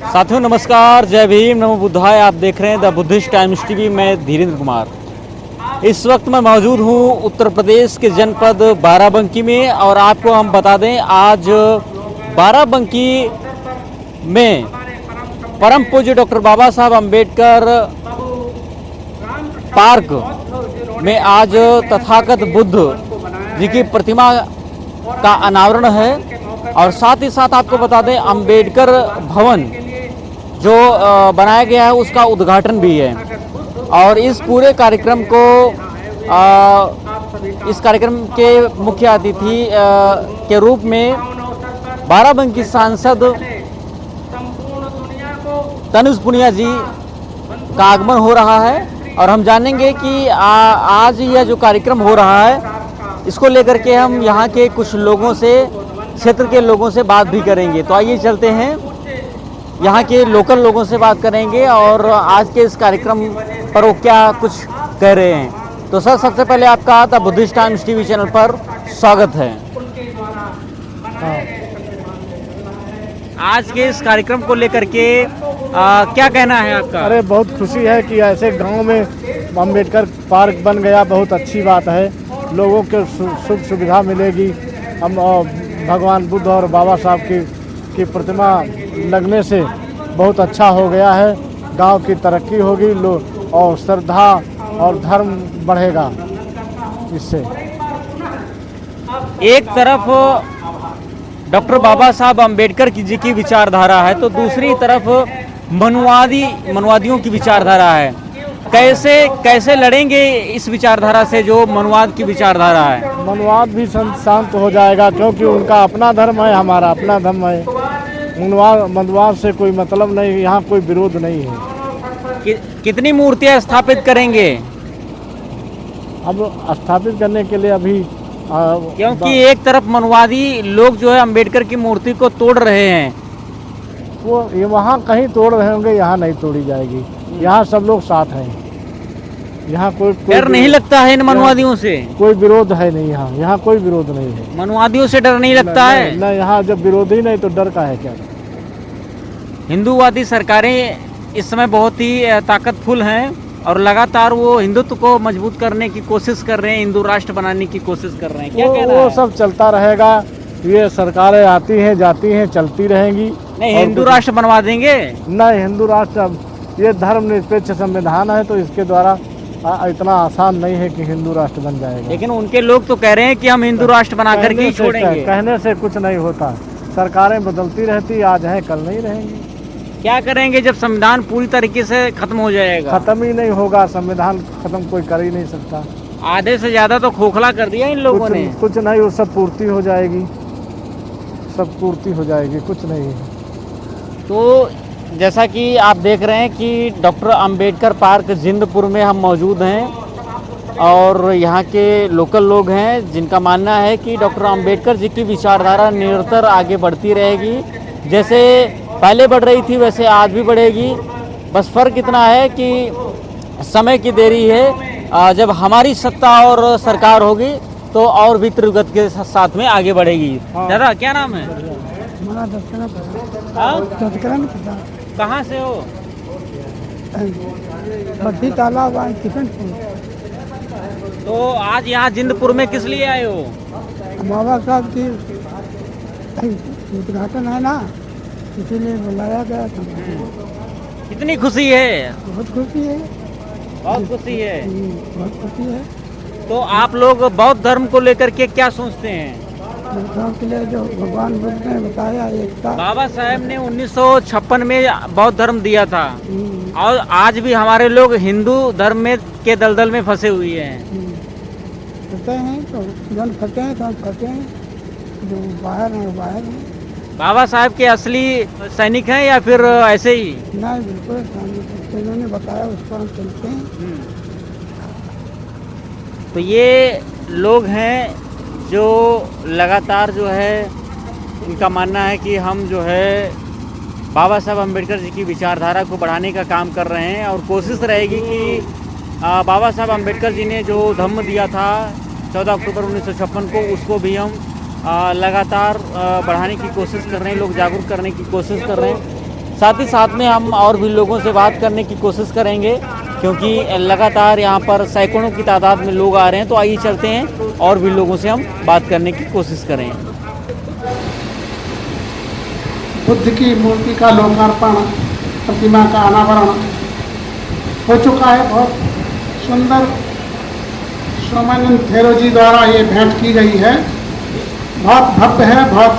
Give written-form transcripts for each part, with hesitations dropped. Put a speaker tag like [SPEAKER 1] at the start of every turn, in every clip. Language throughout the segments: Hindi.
[SPEAKER 1] साथियों नमस्कार, जय भीम, नमो बुद्धाय। आप देख रहे हैं द बुद्धिस्ट टाइम्स टीवी। मैं धीरेन्द्र कुमार। इस वक्त मैं मौजूद हूं उत्तर प्रदेश के जनपद बाराबंकी में और आपको हम बता दें आज बाराबंकी में परम पूज्य डॉक्टर बाबा साहब अम्बेडकर पार्क में आज तथागत बुद्ध जी की प्रतिमा का अनावरण है और साथ ही साथ आपको बता दें अम्बेडकर भवन जो बनाया गया है उसका उद्घाटन भी है। और इस पूरे कार्यक्रम को इस कार्यक्रम के मुख्य अतिथि के रूप में बाराबंकी सांसद तनुज पुनिया जी का आगमन हो रहा है और हम जानेंगे कि आज यह जो कार्यक्रम हो रहा है इसको लेकर के हम यहाँ के कुछ लोगों से, क्षेत्र के लोगों से बात भी करेंगे। तो आइए चलते हैं, यहाँ के लोकल लोगों से बात करेंगे और आज के इस कार्यक्रम पर वो क्या कुछ कह रहे हैं। तो सर, सबसे पहले आपका the Buddhist times TV channel पर स्वागत है। आज के इस कार्यक्रम को लेकर के क्या कहना है आपका?
[SPEAKER 2] अरे बहुत खुशी है कि ऐसे गांव में अम्बेडकर पार्क बन गया, बहुत अच्छी बात है। लोगों को सुख सुविधा मिलेगी। हम भगवान बुद्ध और बाबा साहब की प्रतिमा लगने से बहुत अच्छा हो गया है। गांव की तरक्की होगी, और श्रद्धा और धर्म बढ़ेगा इससे।
[SPEAKER 1] एक तरफ डॉक्टर बाबा साहब अम्बेडकर जी की विचारधारा है तो दूसरी तरफ मनुवादियों की विचारधारा है। कैसे लड़ेंगे इस विचारधारा से जो मनुवाद की विचारधारा है?
[SPEAKER 2] मनुवाद भी शांत हो जाएगा क्योंकि उनका अपना धर्म है, हमारा अपना धर्म है। मनुवाद से कोई मतलब नहीं, यहाँ कोई विरोध नहीं है।
[SPEAKER 1] कितनी मूर्तियाँ स्थापित करेंगे?
[SPEAKER 2] अब स्थापित करने के लिए अभी
[SPEAKER 1] क्योंकि एक तरफ मनुवादी लोग जो है अम्बेडकर की मूर्ति को तोड़ रहे हैं,
[SPEAKER 2] वो ये वहाँ कहीं तोड़ रहे होंगे, यहाँ नहीं तोड़ी जाएगी। यहाँ सब लोग साथ हैं। यहाँ कोई
[SPEAKER 1] डर नहीं लगता है इन मनुवादियों से?
[SPEAKER 2] कोई विरोध है नहीं, यहाँ कोई विरोध नहीं है।
[SPEAKER 1] मनुवादियों से डर नहीं लगता है?
[SPEAKER 2] नहीं, यहाँ जब विरोध ही नहीं तो डर का है क्या?
[SPEAKER 1] हिंदूवादी सरकारें इस समय बहुत ही ताकतफुल हैं और लगातार वो हिंदुत्व को मजबूत करने की कोशिश कर रहे हैं, हिंदू राष्ट्र बनाने की कोशिश कर रहे हैं। क्या कहना है?
[SPEAKER 2] वो सब चलता रहेगा। ये सरकारें आती हैं जाती हैं, चलती रहेंगी।
[SPEAKER 1] नहीं, हिंदू राष्ट्र बनवा देंगे?
[SPEAKER 2] नहीं, हिंदू राष्ट्र, अब ये धर्मनिरपेक्ष संविधान है तो इसके द्वारा इतना आसान नहीं है कि हिंदू राष्ट्र बन जाएगा।
[SPEAKER 1] लेकिन उनके लोग तो कह रहे हैं कि हम हिंदू राष्ट्र बना करके ही छोड़ेंगे।
[SPEAKER 2] कहने से कुछ नहीं होता। सरकारें बदलती रहती, आज हैं कल नहीं रहेंगी।
[SPEAKER 1] क्या करेंगे जब संविधान पूरी तरीके से खत्म हो जाएगा?
[SPEAKER 2] खत्म ही नहीं होगा, संविधान खत्म कोई कर ही नहीं सकता।
[SPEAKER 1] आधे से ज्यादा तो खोखला कर दिया इन लोगों ने।
[SPEAKER 2] कुछ नहीं, वो सब पूर्ति हो जाएगी, सब पूर्ति हो जाएगी, कुछ नहीं है।
[SPEAKER 1] तो जैसा कि आप देख रहे हैं कि डॉक्टर अम्बेडकर पार्क जिंदपुर में हम मौजूद हैं और यहाँ के लोकल लोग हैं जिनका मानना है कि डॉक्टर अम्बेडकर जी की विचारधारा निरंतर आगे बढ़ती रहेगी। जैसे पहले बढ़ रही थी वैसे आज भी बढ़ेगी। बस फ़र्क इतना है कि समय की देरी है। जब हमारी सत्ता और सरकार होगी तो और भी तीव्रगति के साथ में आगे बढ़ेगी। दादा, क्या नाम है? कहाँ से हो?
[SPEAKER 2] तालाब
[SPEAKER 1] तो आज यहाँ जिंदपुर में किस लिए आए हो?
[SPEAKER 2] बाबा साहब की उद्घाटन है ना, इसीलिए बुलाया गया था।
[SPEAKER 1] कितनी खुशी है?
[SPEAKER 2] बहुत खुशी है,
[SPEAKER 1] बहुत खुशी है।
[SPEAKER 2] बहुत खुशी है।
[SPEAKER 1] तो आप लोग बौद्ध धर्म को लेकर के क्या सोचते हैं?
[SPEAKER 2] के लिए जो भगवान बुद्ध ने बताया एकता।
[SPEAKER 1] बाबा साहब ने 1956 में बौद्ध धर्म दिया था और आज भी हमारे लोग हिंदू धर्म में के दलदल में फंसे हुए हैं।
[SPEAKER 2] फंसे हैं तो जन फंसे हैं तो हम फंसे हैं, जो बाहर हैं वो बाहर हैं।
[SPEAKER 1] बाबा साहब के असली सैनिक हैं या फिर ऐसे ही?
[SPEAKER 2] नहीं, बिल्कुल इन्होंने बताया उस पर हम चलते हैं।
[SPEAKER 1] तो ये लोग हैं जो लगातार जो है इनका मानना है कि हम जो है बाबा साहब अम्बेडकर जी की विचारधारा को बढ़ाने का काम कर रहे हैं और कोशिश रहेगी कि बाबा साहब अम्बेडकर जी ने जो धम्म दिया था 14 अक्टूबर 1956 को, उसको भी हम लगातार बढ़ाने की कोशिश कर रहे हैं, लोग जागरूक करने की कोशिश कर रहे हैं। साथ ही साथ में हम और भी लोगों से बात करने की कोशिश करेंगे, क्योंकि लगातार यहाँ पर सैकड़ों की तादाद में लोग आ रहे हैं। तो आइए चलते हैं और भी लोगों से हम बात करने की कोशिश करें।
[SPEAKER 3] बुद्ध की मूर्ति का लोकार्पण, प्रतिमा का अनावरण हो चुका है। बहुत सुंदर सोमानंद थेरो जी द्वारा ये भेंट की गई है। बहुत भव्य है, बहुत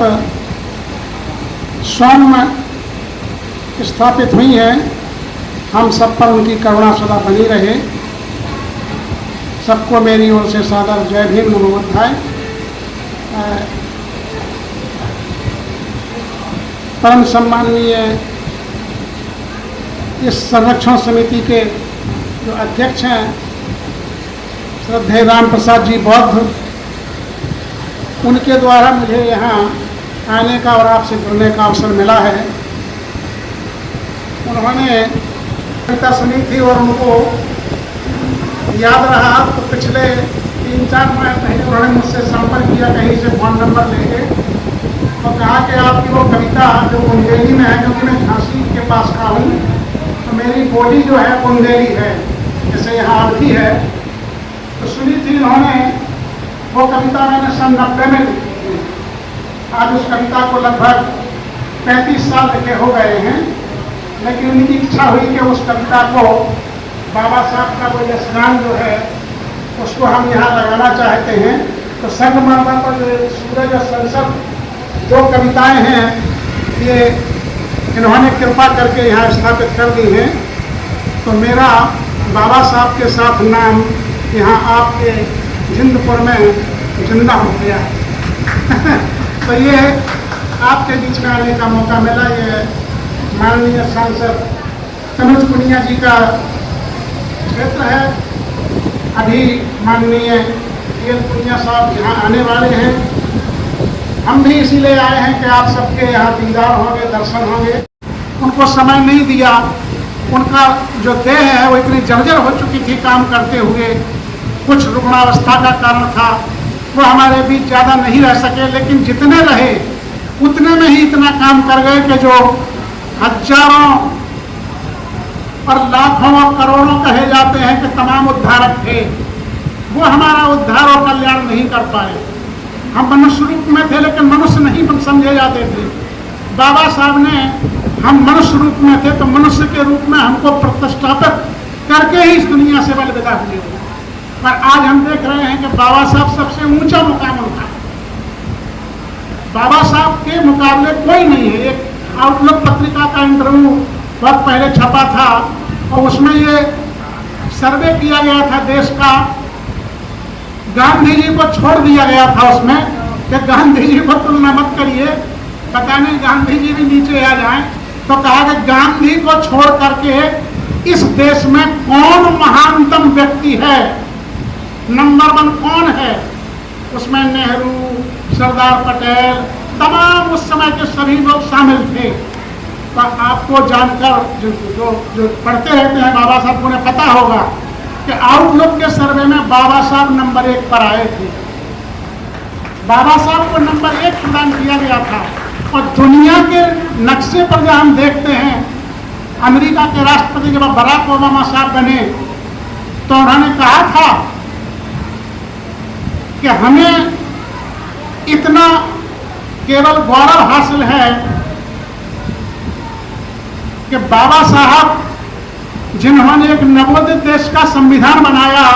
[SPEAKER 3] सौम्य स्थापित हुई है। हम सब पर उनकी करुणा सदा बनी रहे। सबको मेरी ओर से सादर जय भीम, नमो बुद्धाय। परम सम्माननीय इस संरक्षण समिति के जो अध्यक्ष हैं श्रद्धेय राम प्रसाद जी बौद्ध, उनके द्वारा मुझे यहाँ आने का और आपसे जुड़ने का अवसर मिला है। उन्होंने कविता सुनी थी और उनको याद रहा, तो पिछले 3-4 माह पहले उन्होंने मुझसे संपर्क किया कहीं से फ़ोन नंबर लेके, और कहा कि आपकी वो कविता जो बुंदेली में है, क्योंकि मैं झांसी के पास का हूँ, तो मेरी बोली जो है बुंदेली है, जैसे यहाँ अवधि है। तो सुनी थी उन्होंने। वो कविता मैंने सन 90 में लिखी थी। आज उस कविता को लगभग 35 साल लिखे हो गए हैं, लेकिन उनकी इच्छा हुई कि उस कविता को, बाबा साहब का वो यशगान जो है उसको हम यहाँ लगाना चाहते हैं। तो संगमरमर पर जो सूरज और संसद 2 कविताएं हैं, ये इन्होंने कृपा करके यहाँ स्थापित कर दी हैं। तो मेरा बाबा साहब के साथ नाम यहाँ आपके जिंदपुर में जिंदा हो गया है। तो ये आपके बीच में आने का मौका मिला। ये माननीय सांसद तनुज पुनिया जी का क्षेत्र है। अभी माननीय पीएल पुनिया साहब यहाँ आने वाले हैं। हम भी इसीलिए आए हैं कि आप सबके यहाँ दीदार होंगे, दर्शन होंगे। उनको समय नहीं दिया, उनका जो देह है वो इतनी जर्जर हो चुकी थी काम करते हुए, कुछ रुग्णावस्था का कारण था, वो हमारे बीच ज़्यादा नहीं रह सके। लेकिन जितने रहे उतने में ही इतना काम कर गए कि जो हजारों और लाखों और करोड़ों कहे जाते हैं कि तमाम उद्धारक थे, वो हमारा उद्धार और कल्याण नहीं कर पाए। हम मनुष्य रूप में थे, लेकिन मनुष्य नहीं समझे जाते थे। बाबा साहब ने, हम मनुष्य रूप में थे तो मनुष्य के रूप में हमको प्रतिष्ठापित करके ही इस दुनिया से अलविदा हुए। पर आज हम देख रहे हैं कि बाबा साहब सबसे ऊंचा मुकाम उनका, बाबा साहब के मुकाबले कोई नहीं है। एक आउटलुक पत्रिका का इंटरव्यू बहुत पहले छपा था और उसमें ये सर्वे किया गया था देश का। गांधी जी को छोड़ दिया गया था उसमें कि गांधी जी को तुलना मत करिए, पता नहीं गांधी जी भी नीचे आ जाएं। तो कहा कि गांधी को छोड़ करके इस देश में कौन महानतम व्यक्ति है, नंबर 1 कौन है? उसमें नेहरू, सरदार पटेल, तमाम उस समय के सभी लोग शामिल थे। तो आपको जानकर जो पढ़ते रहते हैं बाबा साहब को उन्हें पता होगा कि आउटलुक के सर्वे में बाबा साहब नंबर 1 पर आए थे। बाबा साहब को नंबर 1 प्रदान किया गया था। और दुनिया के नक्शे पर जब हम देखते हैं, अमेरिका के राष्ट्रपति जब बराक ओबामा साहब बने तो उन्होंने कहा था कि हमें इतना केवल गौरव हासिल है कि बाबा साहब जिन्होंने एक नवोदित देश का संविधान बनाया,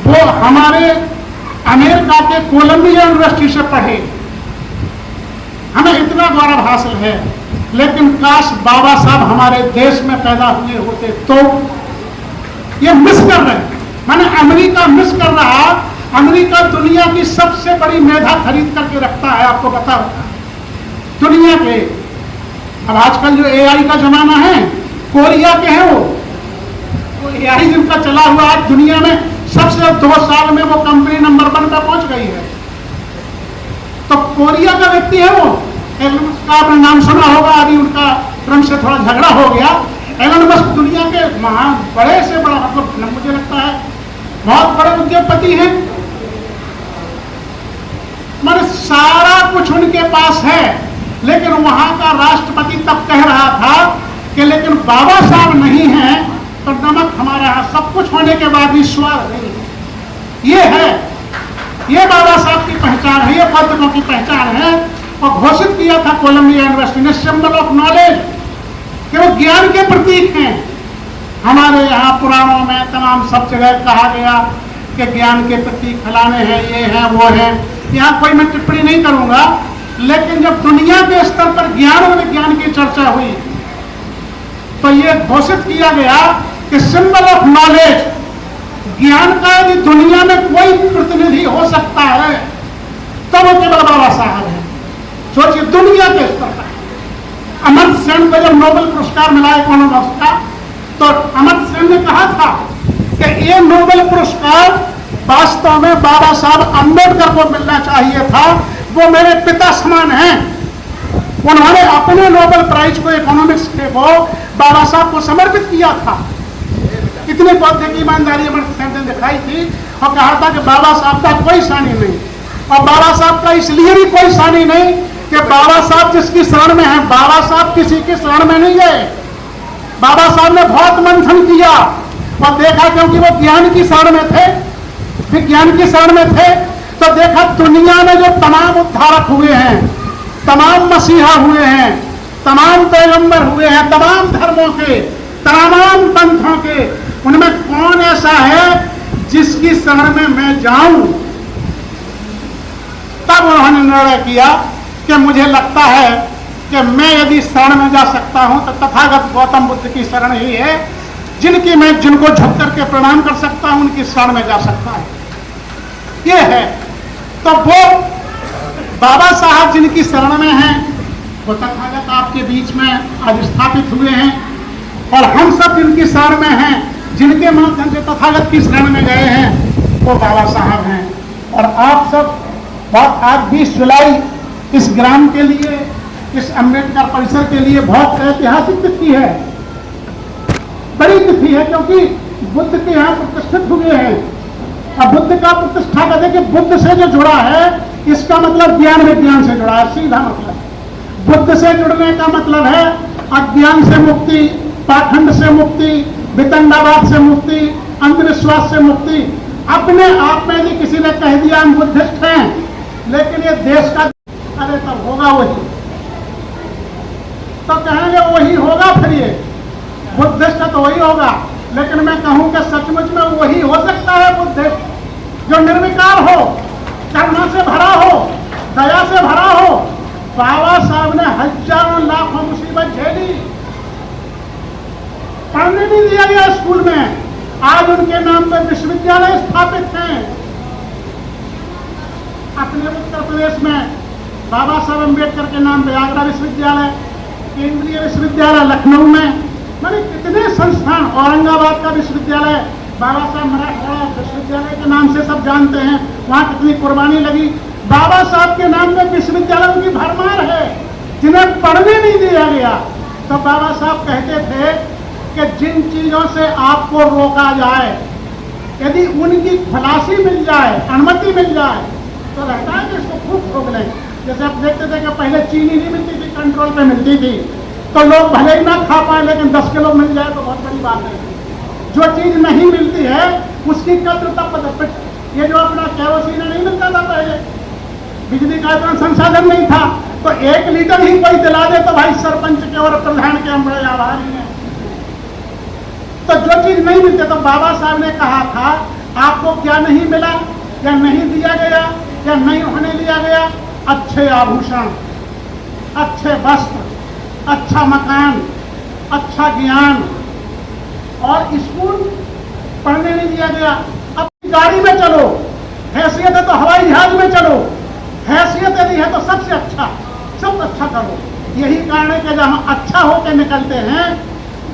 [SPEAKER 3] वो हमारे अमेरिका के कोलंबिया यूनिवर्सिटी से पढ़े। हमें इतना गौरव हासिल है। लेकिन काश बाबा साहब हमारे देश में पैदा हुए होते तो। ये मिस कर रहे हैं, माने अमेरिका मिस कर रहा। अमेरिका दुनिया की सबसे बड़ी मेधा खरीद करके रखता है, आपको पता होगा दुनिया के। अब आजकल जो एआई का जमाना है, कोरिया के हैं वो एआई जिनका चला हुआ आज दुनिया में सबसे 2 साल में वो कंपनी नंबर 1 पर पहुंच गई है। तो कोरिया का व्यक्ति है वो। एलन मस्क का आपने नाम सुना होगा, अभी उनका ट्रम्प से थोड़ा झगड़ा हो गया। एलन मस्क दुनिया के महान बड़े से बड़ा, मतलब मुझे लगता है बहुत बड़े उद्योगपति हैं। माने सारा कुछ उनके पास है, लेकिन वहां का राष्ट्रपति तब कह रहा था कि लेकिन बाबा साहब नहीं हैं तो नमक हमारे यहाँ सब कुछ होने के बाद भी स्वाद नहीं है। ये है, ये बाबा साहब की पहचान है, ये बौद्धों की पहचान है। और घोषित किया था कोलंबिया यूनिवर्सिटी ने सिंबल ऑफ नॉलेज कि वो ज्ञान के प्रतीक हैं। हमारे यहाँ पुराणों में तमाम सब जगह कहा गया कि ज्ञान के प्रतीक फलाने हैं, ये हैं, वो हैं। यहाँ कोई मैं टिप्पणी नहीं करूंगा, लेकिन जब दुनिया के स्तर पर ज्ञान और विज्ञान की चर्चा हुई तो ये घोषित किया गया कि सिंबल ऑफ नॉलेज, ज्ञान का यदि दुनिया में कोई प्रतिनिधि हो सकता है तो वो केवल बाबा साहब है। सोचिए, दुनिया के स्तर पर अमर्त्य सेन को जब नोबेल पुरस्कार मिला इकोनॉमिक्स का, तो अमर्त्य सेन ने कहा था कि ये नोबेल पुरस्कार वास्तव में बाबा साहब अंबेडकर को मिलना चाहिए था, वो मेरे पिता समान हैं। उन्होंने अपने नोबेल प्राइज को इकोनॉमिक्स के को बाबा साहब को समर्पित किया था। इतनी बौद्धिक ईमानदारी अमर्त्य सेन ने दिखाई थी और कहा था कि बाबा साहब का कोई सानी नहीं। और बाबा साहब का इसलिए भी कोई सानी नहीं कि बाबा साहब जिसकी शरण में है, बाबा साहब किसी की शरण में नहीं गए। बाबा साहब ने बहुत मंथन किया और देखा, क्योंकि वो ज्ञान की शरण में थे, विज्ञान की शरण में थे, तो देखा दुनिया में जो तमाम उद्धारक हुए हैं, तमाम मसीहा हुए हैं, तमाम पैगंबर हुए हैं, तमाम धर्मों के, तमाम पंथों के, उनमें कौन ऐसा है जिसकी शरण में मैं जाऊं। तब उन्होंने निर्णय किया कि मुझे लगता है कि मैं यदि शरण में जा सकता हूं तो तथागत गौतम बुद्ध की शरण ही है, जिनको झुक करके प्रणाम कर सकता हूं, उनकी शरण में जा सकता है। ये है, तो वो बाबा साहब जिनकी शरण में हैं, वो तथागत आपके बीच में आज स्थापित हुए हैं। और हम सब जिनकी शरण में हैं, जिनके माध्यम से तथागत की शरण में गए हैं, वो बाबा साहब हैं। और आप सब आज 20 जुलाई इस ग्राम के लिए, इस अम्बेडकर परिसर के लिए बहुत ऐतिहासिक तिथि है, बड़ी तिथि है, क्योंकि बुद्ध के यहाँ प्रतिष्ठित हुए हैं। अब बुद्ध का प्रतिष्ठा कहते कि बुद्ध से जो जुड़ा है, इसका मतलब ज्ञान विज्ञान से जुड़ा है, सीधा मतलब। बुद्ध से जुड़ने का मतलब है अज्ञान से मुक्ति, पाखंड से मुक्ति, वितंडावाद से मुक्ति, अंधविश्वास से मुक्ति। अपने आप में यदि किसी ने कह दिया हम बुद्धिस्ट हैं, लेकिन ये देश का, अरे तब होगा वही, तो कहेंगे वही होगा, फिर ये बुद्धिस्ट तो वही होगा। लेकिन मैं कहूं कि सचमुच में वही हो सकता है बुद्धिस्ट जो निर्विकार हो, करुणा से भरा हो, दया से भरा हो। बाबा साहब ने हजारों लाखों मुसीबत झेली, पढ़ने नहीं दिया गया स्कूल में, आज उनके नाम पर विश्वविद्यालय स्थापित हैं। अपने उत्तर प्रदेश में बाबा साहब अम्बेडकर के नाम पर आगरा विश्वविद्यालय, केंद्रीय विश्वविद्यालय लखनऊ में, मैंने कितने संस्थान, औरंगाबाद का विश्वविद्यालय, बाबा साहब मराठवाड़ा विश्वविद्यालय के नाम से सब जानते हैं, वहां कितनी कुर्बानी लगी। बाबा साहब के नाम पे विश्वविद्यालयों की भरमार है, जिन्हें पढ़ने नहीं दिया गया। तो बाबा साहब कहते थे कि जिन चीजों से आपको रोका जाए, यदि उनकी खलासी मिल जाए, अनुमति मिल जाए, तो रहता है कि इसको खूब ठोक लें। जैसे आप देखते थे कि पहले चीनी नहीं मिलती थी, कंट्रोल पे मिलती थी, तो लोग भले ही ना खा पाए, लेकिन 10 किलो मिल जाए तो बहुत बड़ी बात है। जो चीज नहीं मिलती है उसकी कद्र तब पता। ये जो अपना केरोसिन नहीं मिलता था पहले, बिजली का इतना संसाधन नहीं था, तो 1 लीटर ही कोई दिला दे तो भाई सरपंच के और प्रधान के हम बड़े आभारी हैं। तो जो चीज नहीं मिलती, तो बाबा साहब ने कहा था आपको क्या नहीं मिला, या नहीं दिया गया, या नहीं होने दिया गया? अच्छे आभूषण, अच्छे वस्त्र, अच्छा मकान, अच्छा ज्ञान, और स्कूल पढ़ने नहीं दिया गया। अपनी गाड़ी में चलो, हैसियत है तो हवाई जहाज में चलो, हैसियत यदि है तो सबसे अच्छा, सब अच्छा करो। यही कारण है कि जब हम अच्छा होकर निकलते हैं,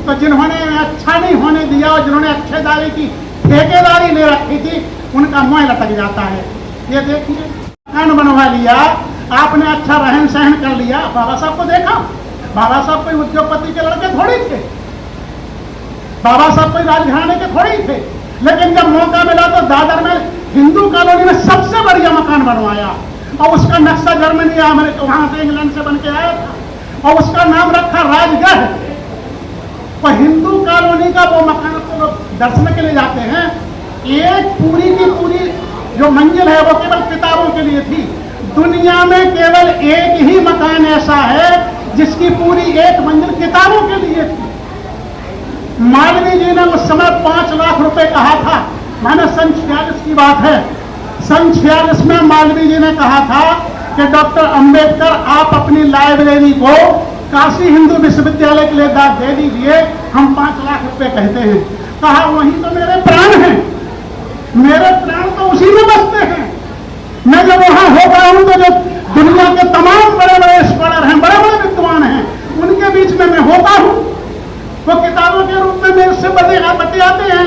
[SPEAKER 3] तो जिन्होंने अच्छा नहीं होने दिया और जिन्होंने अच्छेदारी की ठेकेदारी ले रखी थी, उनका मोह लटक जाता है। ये देखिए, मकान बनवा लिया आपने, अच्छा रहन सहन कर लिया। बाबा साहब को देखा, बाबा साहब कोई उद्योगपति के लड़के थोड़ी थे, बाबा साहब कोई राजघराने के थोड़ी थे, लेकिन जब मौका मिला तो दादर में हिंदू कॉलोनी में सबसे बढ़िया मकान बनवाया। और उसका नक्शा जर्मनी या अमेरिका वहां से इंग्लैंड से बन के आया था और उसका नाम रखा राजगढ़। तो हिंदू कॉलोनी का वो मकान तो लोग दर्शन के लिए जाते हैं, एक पूरी की पूरी जो मंजिल है वो केवल किताबों के लिए थी। दुनिया में केवल एक ही मकान ऐसा है जिसकी पूरी एक मंजिल किताबों के लिए थी। मालवीय जी ने उस समय 5 लाख रुपए कहा था, मैंने सन 46 की बात है। सन 46 में मालवीय जी ने कहा था कि डॉक्टर अंबेडकर आप अपनी लाइब्रेरी को काशी हिंदू विश्वविद्यालय के लिए दान दे दीजिए, हम 5 लाख रुपए कहते हैं। कहा वही तो मेरे प्राण हैं, मेरे प्राण तो उसी में बसते हैं। मैं जब वहां होता हूं तो जो दुनिया के तमाम बड़े बड़े स्कॉलर हैं, बड़े बड़े विद्वान हैं, उनके बीच में मैं होता हूं। वो किताबों के रूप में मेरे से बतियाते हैं,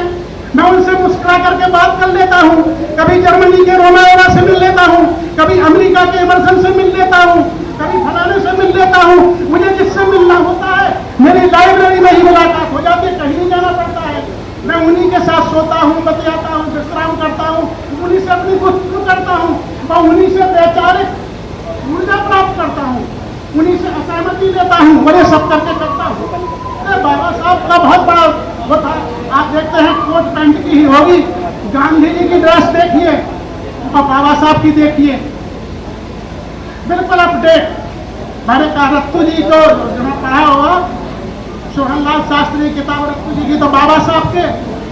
[SPEAKER 3] मैं उनसे मुस्कुरा करके बात कर लेता हूं। कभी जर्मनी के रोमायोरा से मिल लेता हूं, कभी अमेरिका के एमर्सन से मिल लेता हूं, कभी फलाने से मिल लेता हूं। मुझे जिससे मिलना होता है मेरी लाइब्रेरी में ही मुलाकात हो जाती है, कहीं नहीं जाना पड़ता है। मैं उन्हीं के साथ सोता हूं, बतियाता हूं, विश्राम करता हूं, उन्हीं से अपनी गुफ्तगू करता हूं और उन्हीं से वैचारिक ऊर्जा प्राप्त करता हूं, उन्हीं से असहमति लेता हूं और ये सब करके करता हूं। अरे बाबा साहब का बहुत बड़ा वो था, आप देखते हैं कोट पैंट की ही होगी, गांधी जी की ड्रेस देखिए और बाबा साहब की देखिए, बिल्कुल अपडेट। मैंने कहा रत्तू जी को जो पढ़ा होगा, सोहनलाल शास्त्री की किताब रत्तू जी की, तो बाबा साहब के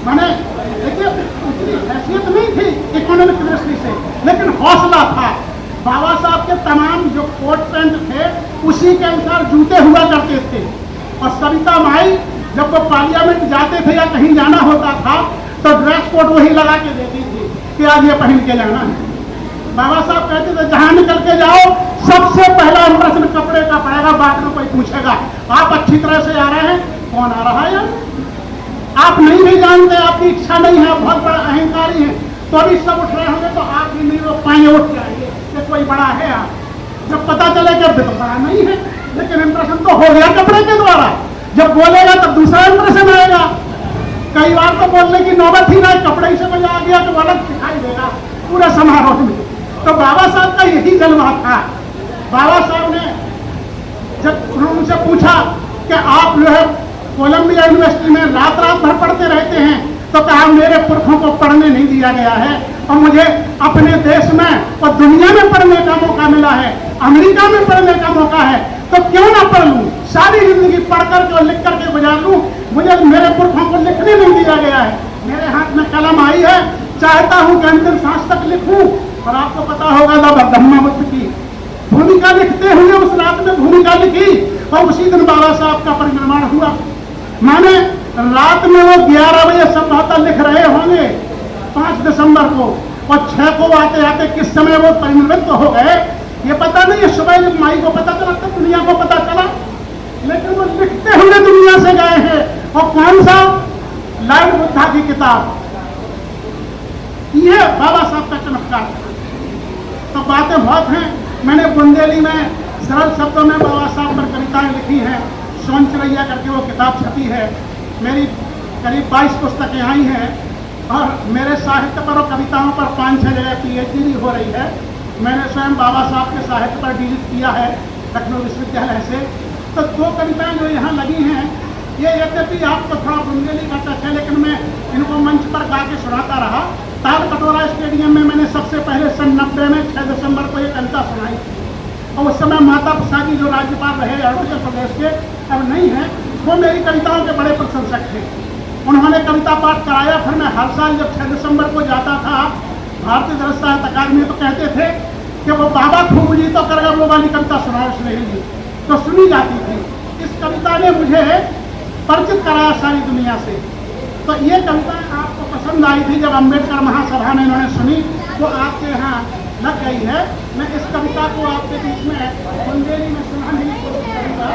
[SPEAKER 3] मैंने देखिए उतनी हैसियत नहीं थी इकोनॉमिक दृष्टि से, लेकिन हौसला था। बाबा साहब के तमाम जो कोट पैंट थे उसी के अनुसार जूते हुआ करते थे। और सविता माई जब वो पार्लियामेंट जाते थे या कहीं जाना होता था तो ड्रेस कोड वही लगा के देती थी कि आज ये पहन के जाना है। बाबा साहब कहते थे जहां निकल के जाओ सबसे पहला प्रश्न कपड़े का पड़ेगा, बाद में कोई पूछेगा आप अच्छी तरह से आ रहे हैं, कौन आ रहा है यार, आप नहीं भी जानते, आपकी इच्छा नहीं है, बहुत बड़ा अहंकारी है, तो अभी सब उठ रहे होंगे तो आप भी नहीं रोक पाएंगे, उठ जाएंगे कि कोई बड़ा है। आप जब पता चले कि तो बड़ा नहीं है, लेकिन इंप्रेशन तो हो गया कपड़े के द्वारा। जब बोलेगा तब दूसरा इंप्रेशन आएगा। कई बार तो बोलने की नौबत ही नहीं, कपड़े से मजा आ गया तो अलग दिखाई देगा पूरा समारोह में। तो बाबा साहब का यही जलवा था। बाबा साहब ने जब उनसे पूछा कि आप जो है कोलंबिया यूनिवर्सिटी में रात भर पढ़ते रहते हैं, तो कहा मेरे पुरखों को पढ़ने नहीं दिया गया है और मुझे अपने देश में और दुनिया में पढ़ने का मौका मिला है, अमेरिका में पढ़ने का मौका है, तो क्यों ना पढ़ लूं, सारी जिंदगी पढ़ करके और लिख करके गुजार लूं। मुझे मेरे पुरखों को लिखने नहीं दिया गया है, मेरे हाथ में कलम आई है, चाहता हूं कि अंतिम सांस तक लिखूं। और आपको पता होगा ब्रह्मा बुद्ध की भूमिका लिखते हुए उस रात में भूमिका लिखी और उसी दिन बाबा साहब का परिनिर्वाण हुआ। माने रात में वो 11 बजे संभवतः लिख रहे होंगे 5 दिसंबर को, और 6 को आते आते किस समय वो परिनिर्वित हो गए ये पता नहीं है। सुबह जब माई को पता चला तब दुनिया को पता चला, लेकिन वो लिखते हुए दुनिया से गए हैं। और कौन सा? लाइव बुद्धा की किताब। ये बाबा साहब का चमत्कार था। तो बातें बहुत हैं। मैंने बुंदेली में सरल शब्दों में बाबा साहब पर कविताएं लिखी हैं। सोन चिड़ैया करके वो किताब छपी है। मेरी करीब 22 पुस्तकें आई हैं और मेरे साहित्य पर और कविताओं पर 5-6 जगह PhD भी हो रही है। मैंने स्वयं बाबा साहब के साहित्य पर डीलिट किया है लखनऊ विश्वविद्यालय से। तो 2 कविताएं जो यहाँ लगी हैं, ये यद्यपि आपको थोड़ा बुंदेली का टच है, लेकिन मैं इनको मंच पर गा के सुनाता रहा। ताल कटोरा स्टेडियम में मैंने सबसे पहले सन 90 में 6 दिसंबर को ये कविता सुनाई थी। और उस समय माता प्रसादी जो राज्यपाल रहे अरुणाचल प्रदेश के, अब नहीं है, वो मेरी कविताओं के बड़े प्रशंसक थे। उन्होंने कविता पाठ कराया। फिर मैं हर साल जब 6 दिसंबर को जाता था भारतीय दर्शन साहित्य अकादमी, तो कहते थे कि वो बाबा खूब जी तो कर वो वाली कविता सुनाओ स्नेही, तो सुनी जाती थी। इस कविता ने मुझे परिचित कराया सारी दुनिया से। तो ये कविता आपको पसंद आई थी जब अम्बेडकर महासभा में इन्होंने सुनी, तो आपके यहाँ लग गई है। मैं इस कविता को आपके बीच में बुंदेली में सुनाने की कोशिश करूँगा।